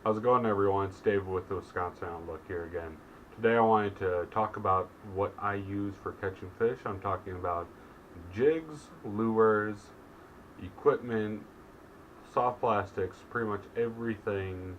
How's it going, everyone? It's Dave with the Wisconsin Outlook here again. Today I wanted to talk about what I use for catching fish. I'm talking about jigs, lures, equipment, soft plastics, pretty much everything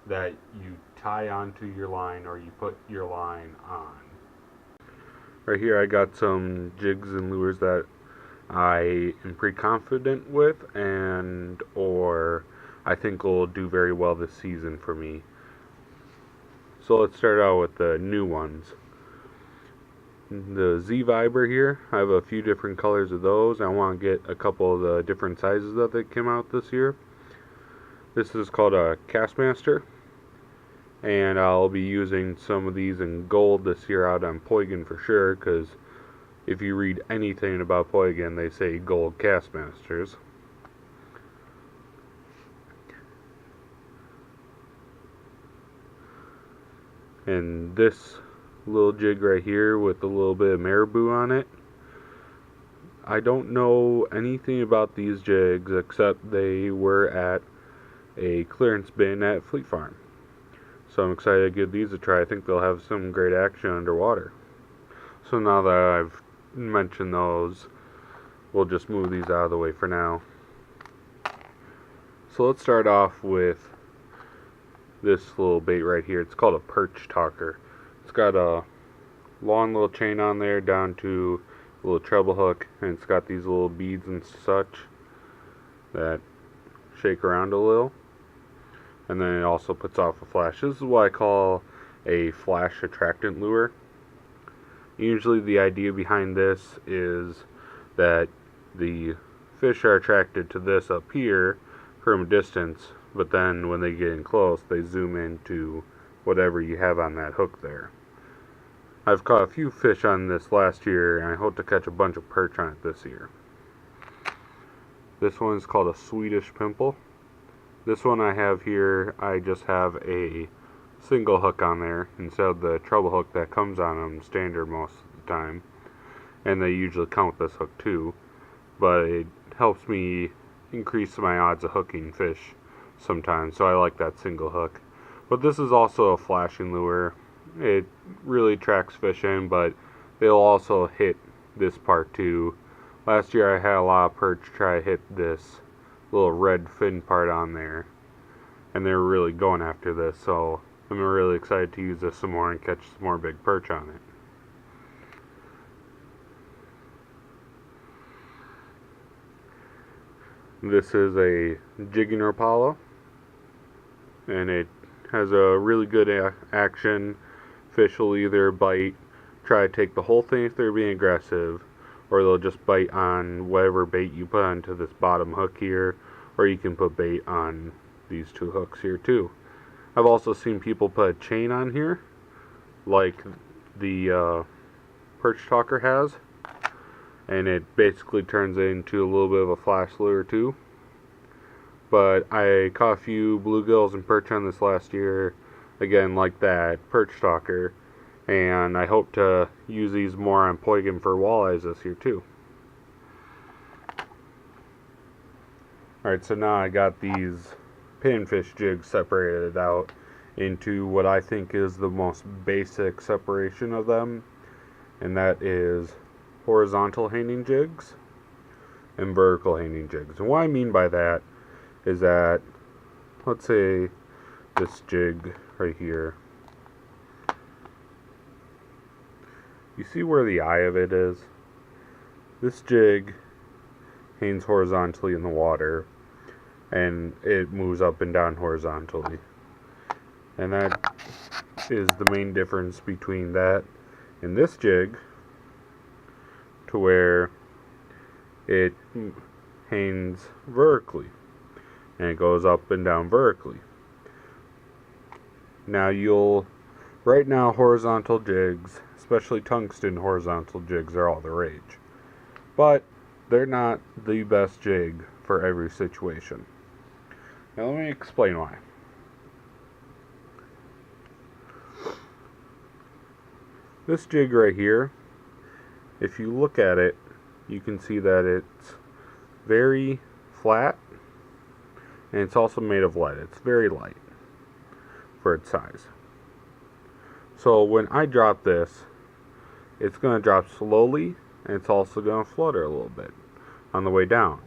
that you tie onto your line or you put your line on. Right here I got some jigs and lures that I am pretty confident with and or I think will do very well this season for me. So let's start out with the new ones. The Z Viber here, I have a few different colors of those. I want to get a couple of the different sizes that they came out this year. This is called a Castmaster, and I'll be using some of these in gold this year out on Poigan for sure, because if you read anything about Poigan, they say gold Castmasters. And this little jig right here with a little bit of marabou on it, I don't know anything about these jigs except they were at a clearance bin at Fleet Farm. So I'm excited to give these a try. I think they'll have some great action underwater. So now that I've mentioned those, we'll just move these out of the way for now. So let's start off with this little bait right here. It's called a perch talker. It's got a long little chain on there down to a little treble hook, and it's got these little beads and such that shake around a little, and then it also puts off a flash. This is what I call a flash attractant lure. Usually the idea behind this is that the fish are attracted to this up here from a distance, but then when they get in close, they zoom into whatever you have on that hook there. I've caught a few fish on this last year, and I hope to catch a bunch of perch on it this year. This one is called a Swedish pimple. This one I have here, I just have a single hook on there instead of the treble hook that comes on them standard most of the time. And they usually come with this hook too, but it helps me increase my odds of hooking fish sometimes, so I like that single hook. But this is also a flashing lure. It really attracts fish in, but they'll also hit this part too. Last year I had a lot of perch try to hit this little red fin part on there, and they were really going after this, so I'm really excited to use this some more and catch some more big perch on it. This is a jigging Rapala, and it has a really good action. Fish will either bite, try to take the whole thing if they're being aggressive, or they'll just bite on whatever bait you put onto this bottom hook here, or you can put bait on these two hooks here too. I've also seen people put a chain on here, like the perch talker has, and it basically turns it into a little bit of a flash lure too. But I caught a few bluegills and perch on this last year, again like that perch talker, and I hope to use these more on Poigan for walleyes this year too. Alright, so now I got these pinfish jigs separated out into what I think is the most basic separation of them, and that is horizontal hanging jigs and vertical hanging jigs. And what I mean by that is that, let's say this jig right here, you see where the eye of it is? This jig hangs horizontally in the water, and it moves up and down horizontally. And that is the main difference between that and this jig, to where it hangs vertically, and it goes up and down vertically. Now right now horizontal jigs, especially tungsten horizontal jigs, are all the rage. But they're not the best jig for every situation. Now let me explain why. This jig right here, if you look at it, you can see that it's very flat, and it's also made of lead. It's very light. for its size. So when I drop this, it's going to drop slowly, and it's also going to flutter a little bit on the way down.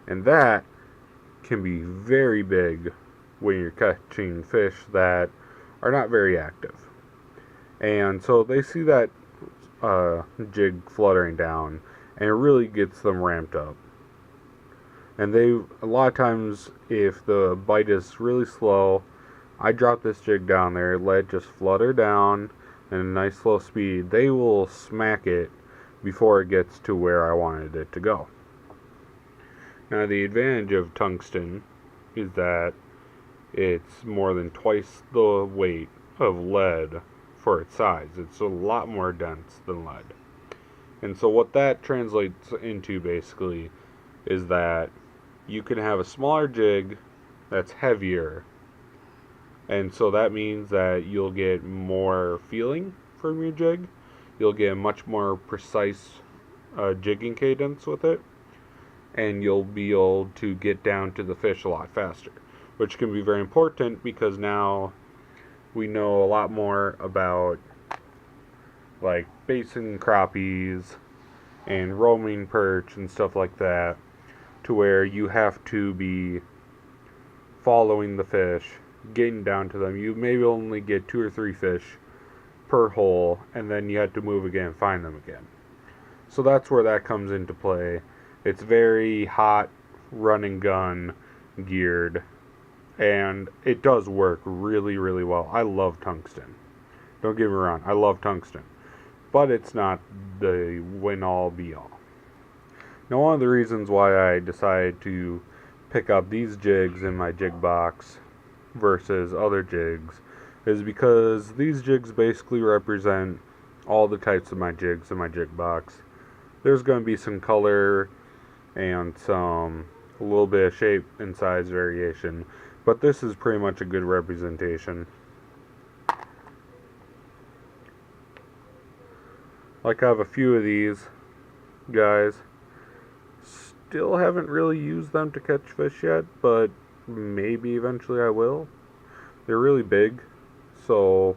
And that can be very big when you're catching fish that are not very active. And so they see that jig fluttering down, and it really gets them ramped up. And a lot of times, if the bite is really slow, I drop this jig down there, let it just flutter down at a nice slow speed. They will smack it before it gets to where I wanted it to go. Now, the advantage of tungsten is that it's more than twice the weight of lead for its size. It's a lot more dense than lead. And so what that translates into basically is that you can have a smaller jig that's heavier, and so that means that you'll get more feeling from your jig. You'll get a much more precise jigging cadence with it, and you'll be able to get down to the fish a lot faster, which can be very important because now we know a lot more about like basin crappies and roaming perch and stuff like that, to where you have to be following the fish, getting down to them. You maybe only get 2 or 3 fish per hole, and then you have to move again and find them again. So that's where that comes into play. It's very hot, run and gun geared, and it does work really, really well. I love tungsten. Don't get me wrong, I love tungsten. But it's not the win-all, be-all. Now, one of the reasons why I decided to pick up these jigs in my jig box versus other jigs is because these jigs basically represent all the types of my jigs in my jig box. There's going to be some color and a little bit of shape and size variation, but this is pretty much a good representation. Like, I have a few of these guys. Still haven't really used them to catch fish yet, but maybe eventually I will. They're really big, so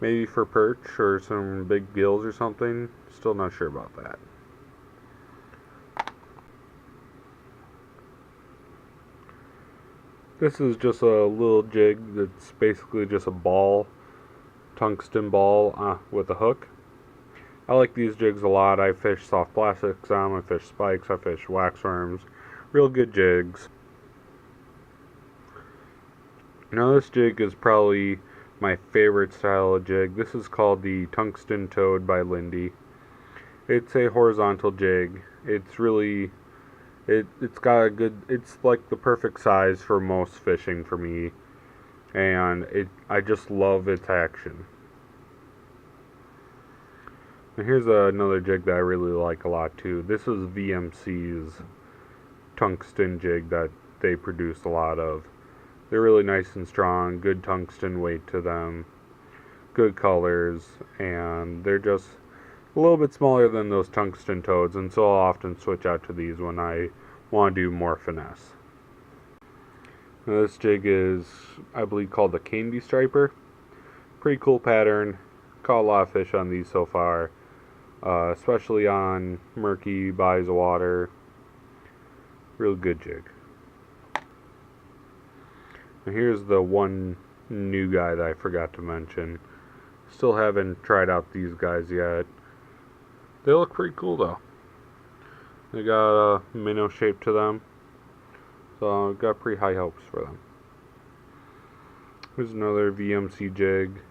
maybe for perch or some big gills or something. Still not sure about that. This is just a little jig that's basically just a ball, tungsten ball with a hook. I like these jigs a lot. I fish soft plastics on them, I fish spikes, I fish waxworms. Real good jigs. Now this jig is probably my favorite style of jig. This is called the Tungsten Toad by Lindy. It's a horizontal jig. It's really, it's got a good, it's like the perfect size for most fishing for me. And I just love its action. And here's another jig that I really like a lot too. This is VMC's tungsten jig that they produce a lot of. They're really nice and strong, good tungsten weight to them, good colors, and they're just a little bit smaller than those tungsten toads, and so I'll often switch out to these when I want to do more finesse. Now this jig is, I believe, called the Candy Striper. Pretty cool pattern. Caught a lot of fish on these so far. Especially on murky bodies of water. Real good jig. And here's the one new guy that I forgot to mention. Still haven't tried out these guys yet. They look pretty cool though. They got a minnow shape to them. So I've got pretty high hopes for them. Here's another VMC jig.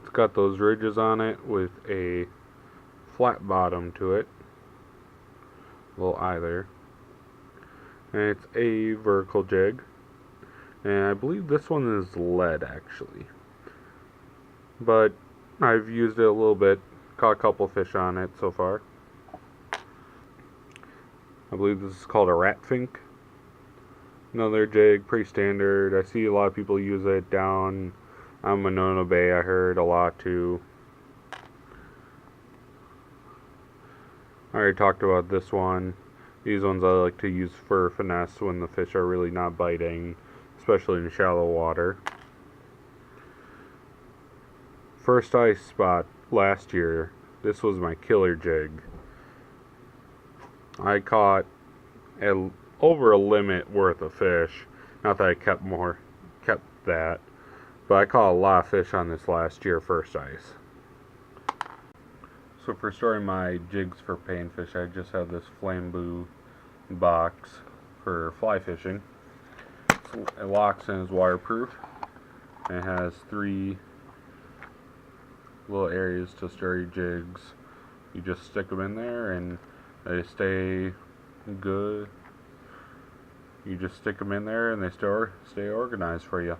It's got those ridges on it with a flat bottom to it, a little eye there, and it's a vertical jig, and I believe this one is lead actually, but I've used it a little bit, caught a couple fish on it so far. I believe this is called a ratfink. Another jig, pretty standard. I see a lot of people use it down on Monona Bay. I heard a lot too. I already talked about this one. These ones I like to use for finesse when the fish are really not biting, especially in shallow water. first ice spot last year, this was my killer jig. I caught over a limit worth of fish. Not that I kept that, but I caught a lot of fish on this last year first ice. So for storing my jigs for panfish, I just have this flambeau box for fly fishing. It locks and is waterproof. And it has 3 little areas to store your jigs. You just stick them in there and they stay good. You just stick them in there and they stay organized for you.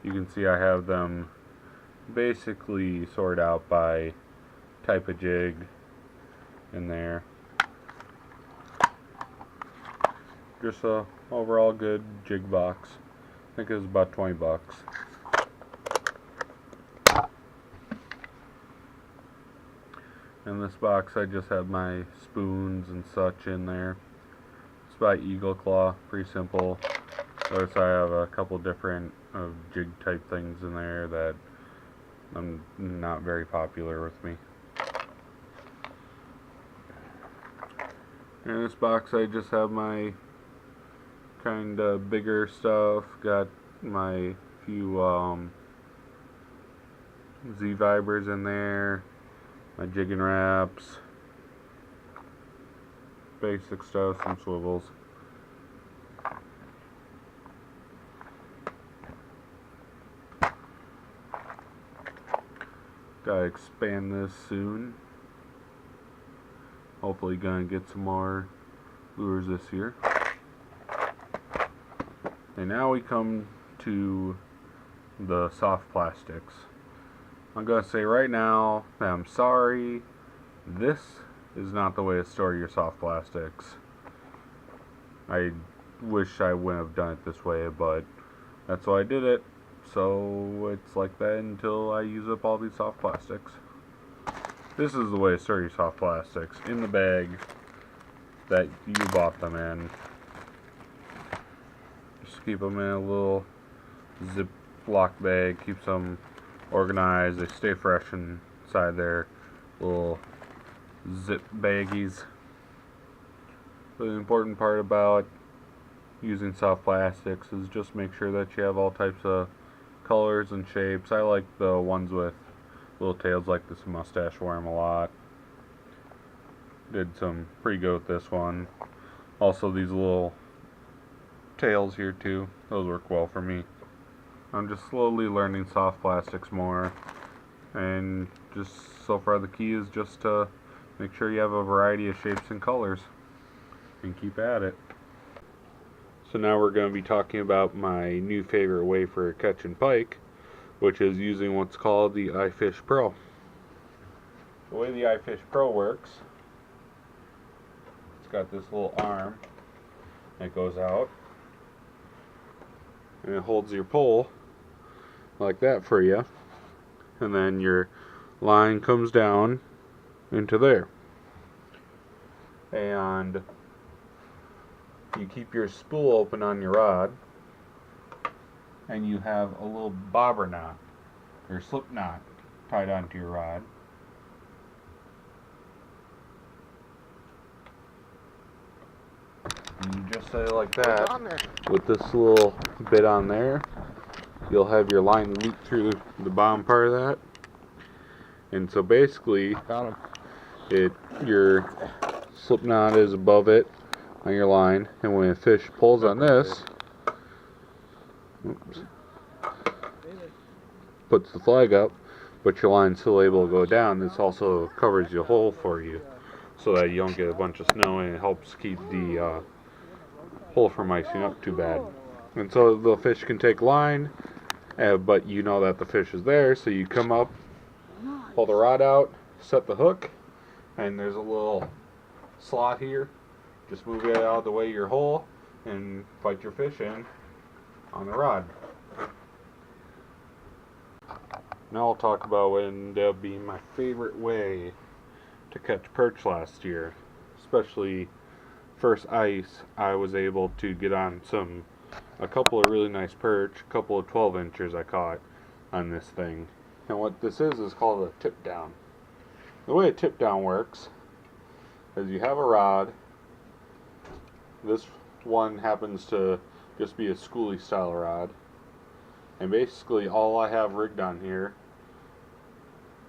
You can see I have them basically sorted out by type of jig in there. Just a overall good jig box. I think it was about 20 bucks. In this box I just have my spoons and such in there. It's by Eagle Claw, pretty simple. Notice I have a couple different jig type things in there that I'm not very popular with me. In this box I just have my kind of bigger stuff. Got my few Z-vibers in there, my jigging wraps, basic stuff, some swivels. Gotta expand this soon. Hopefully gonna get some more lures this year. And now we come to the soft plastics. I'm gonna say right now that I'm sorry, this is not the way to store your soft plastics. I wish I wouldn't have done it this way, but that's why I did it. So it's like that until I use up all these soft plastics. This is the way to store your soft plastics, in the bag that you bought them in. Just keep them in a little Ziploc bag, keeps them organized, they stay fresh inside their little zip baggies. The important part about using soft plastics is just make sure that you have all types of colors and shapes. I like the ones with little tails like this mustache worm a lot. Did some pretty good with this one. Also these little tails here too, those work well for me. I'm just slowly learning soft plastics more, and just so far the key is just to make sure you have a variety of shapes and colors and keep at it. So now we're going to be talking about my new favorite way for catching pike, which is using what's called the iFish Pro. The way the iFish Pro works, it's got this little arm that goes out and it holds your pole like that for you, and then your line comes down into there, and you keep your spool open on your rod, and you have a little bobber knot or slip knot tied onto your rod. And you just set it like that with this little bit on there. You'll have your line loop through the bottom part of that, and so basically your slip knot is above it on your line, and when a fish pulls on this, puts the flag up, but your line's still able to go down, this also covers your hole for you so that you don't get a bunch of snow, and it helps keep the hole from icing up too bad. And so the fish can take line, but you know that the fish is there, so you come up, pull the rod out, set the hook, and there's a little slot here. Just move it out of the way of your hole and fight your fish in on the rod. Now I'll talk about what ended up being my favorite way to catch perch last year. Especially first ice, I was able to get on a couple of really nice perch, a couple of 12 inchers I caught. on this thing. And what this is called a tip down. The way a tip down works is you have a rod. This one happens to just be a schoolie style rod. And basically all I have rigged on here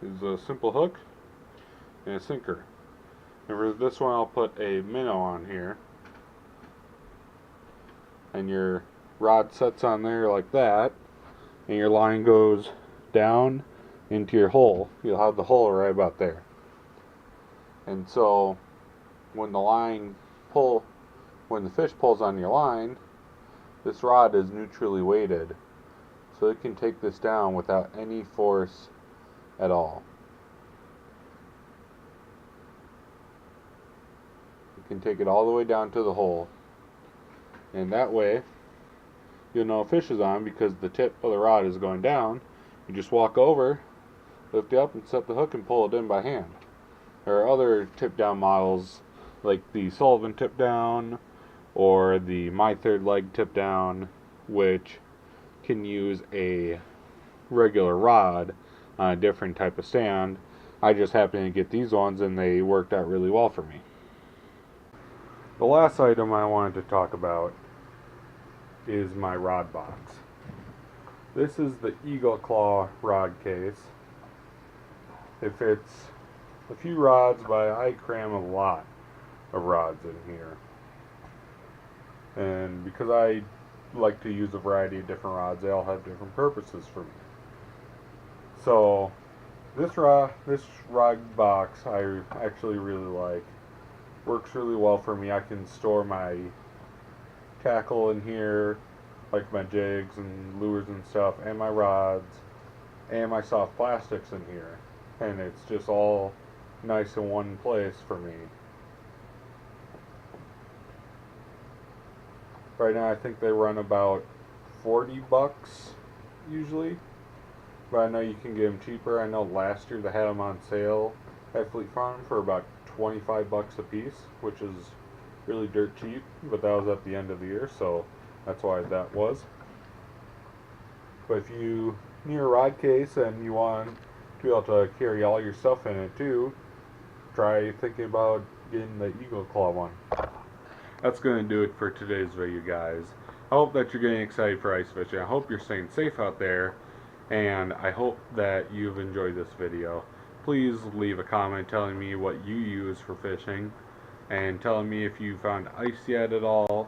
is a simple hook and a sinker. And for this one I'll put a minnow on here. And your rod sets on there like that. And your line goes down into your hole. You'll have the hole right about there. And so when the fish pulls on your line, this rod is neutrally weighted, so it can take this down without any force at all. You can take it all the way down to the hole, and that way you'll know a fish is on because the tip of the rod is going down. You just walk over, lift it up, and set the hook and pull it in by hand. There are other tip down models like the Sullivan tip down or the My Third Leg tip down, which can use a regular rod on a different type of stand. I just happened to get these ones and they worked out really well for me. The last item I wanted to talk about is my rod box. This is the Eagle Claw rod case. It fits a few rods, but I cram a lot of rods in here. And because I like to use a variety of different rods, they all have different purposes for me. So this rod box I actually really like. Works really well for me. I can store my tackle in here, like my jigs and lures and stuff, and my rods, and my soft plastics in here. And it's just all nice in one place for me. Right now I think they run about $40 usually, but I know you can get them cheaper. I know last year they had them on sale at Fleet Farm for about $25 a piece, which is really dirt cheap, but that was at the end of the year, so that's why that was. But if you need a rod case and you want to be able to carry all your stuff in it too, try thinking about getting the Eagle Claw one. That's going to do it for today's video, guys. I hope that you're getting excited for ice fishing. I hope you're staying safe out there, and I hope that you've enjoyed this video. Please leave a comment telling me what you use for fishing, and telling me if you found ice yet at all,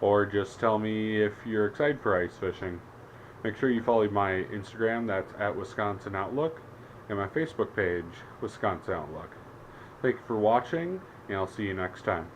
or just tell me if you're excited for ice fishing. Make sure you follow my Instagram, that's at Wisconsin Outlook, and my Facebook page, Wisconsin Outlook. Thank you for watching, and I'll see you next time.